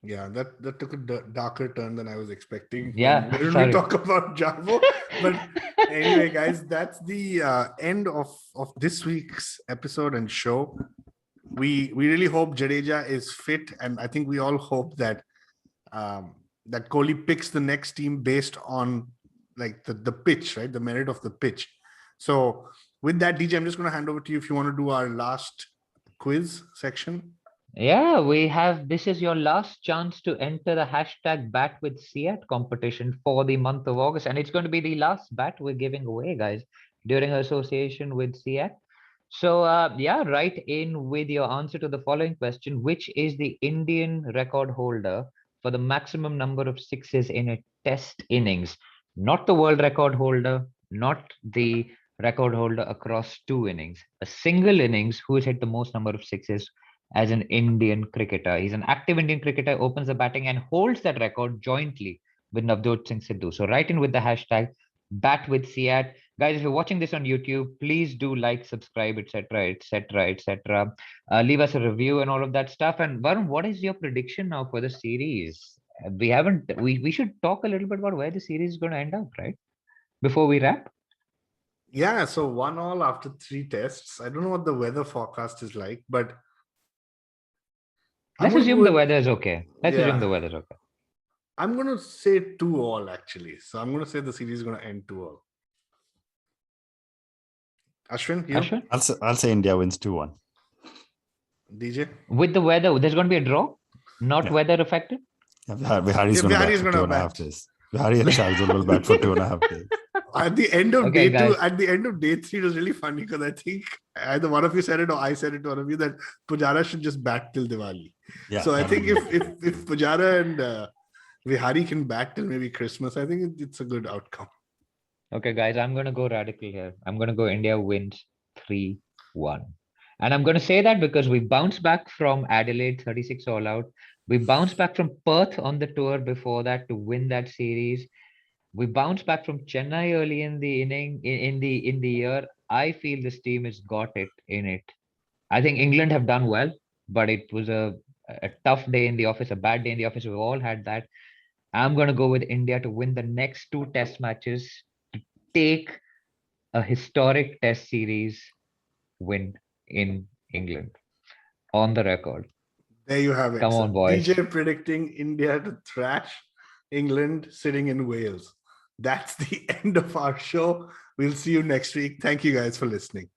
Speaker 1: yeah, that took a darker turn than I was expecting.
Speaker 3: Yeah,
Speaker 1: When
Speaker 3: sorry.
Speaker 1: we talk about Jarvo, but anyway, guys, that's the end of this week's episode and show. We really hope Jadeja is fit, and I think we all hope that that Kohli picks the next team based on like the pitch, right? The merit of the pitch. So with that, DJ, I'm just going to hand over to you if you want to do our last quiz section.
Speaker 3: Yeah, we have this is your last chance to enter the hashtag bat with Siat competition for the month of August. And it's going to be the last bat we're giving away, guys, during association with Siat. So yeah, write in with your answer to the following question: which is the Indian record holder for the maximum number of sixes in a test innings? Not the world record holder, not the record holder across 2 innings. A single innings, who has hit the most number of sixes as an Indian cricketer. He's an active Indian cricketer, opens the batting and holds that record jointly with Navjot Singh Sidhu. So write in with the hashtag bat with Siat. Guys, if you're watching this on YouTube, please do like, subscribe, etc., etc., etc. Leave us a review and all of that stuff. And Varun, what is your prediction now for the series? We should talk a little bit about where the series is going to end up, right? Before we wrap.
Speaker 1: Yeah, so 1-1 after 3 tests. I don't know what the weather forecast is like, but
Speaker 3: Let's assume the weather is okay. Let's assume the weather is okay.
Speaker 1: I'm going to say 2-2 actually. So I'm going to say the series is going to end 2-2. Ashwin, you?
Speaker 3: Ashwin?
Speaker 2: I'll say India wins 2-1.
Speaker 1: DJ?
Speaker 3: With the weather, there's going to be a draw, not
Speaker 2: Yeah.
Speaker 3: weather affected.
Speaker 2: Yeah, Vihari's going to bat
Speaker 1: Vihari's
Speaker 2: for
Speaker 1: gonna
Speaker 2: 2.5
Speaker 1: bat.
Speaker 2: days. Vihari and Shardul will bat for 2.5 days.
Speaker 1: At the end of
Speaker 3: Okay,
Speaker 1: day
Speaker 3: guys.
Speaker 1: 2, at the end of day 3, it was really funny because I think either one of you said it or I said it to one of you that Pujara should just bat till Diwali.
Speaker 2: Yeah,
Speaker 1: So I
Speaker 2: that
Speaker 1: think
Speaker 2: would be-
Speaker 1: if Pujara and Vihari can bat till maybe Christmas, I think it's a good outcome.
Speaker 3: Okay, guys, I'm going to go radical here. I'm going to go India wins 3-1. And I'm going to say that because we bounced back from Adelaide 36 all out. We bounced back from Perth on the tour before that to win that series. We bounced back from Chennai early in the inning in the year. I feel this team has got it in it. I think England have done well, but it was a tough day in the office, a bad day in the office. We've all had that. I'm going to go with India to win the next 2 test matches, to take a historic test series win in England on the record.
Speaker 1: There you have it.
Speaker 3: Come on, boys.
Speaker 1: DJ predicting India to thrash England sitting in Wales. That's the end of our show. We'll see you next week. Thank you guys for listening.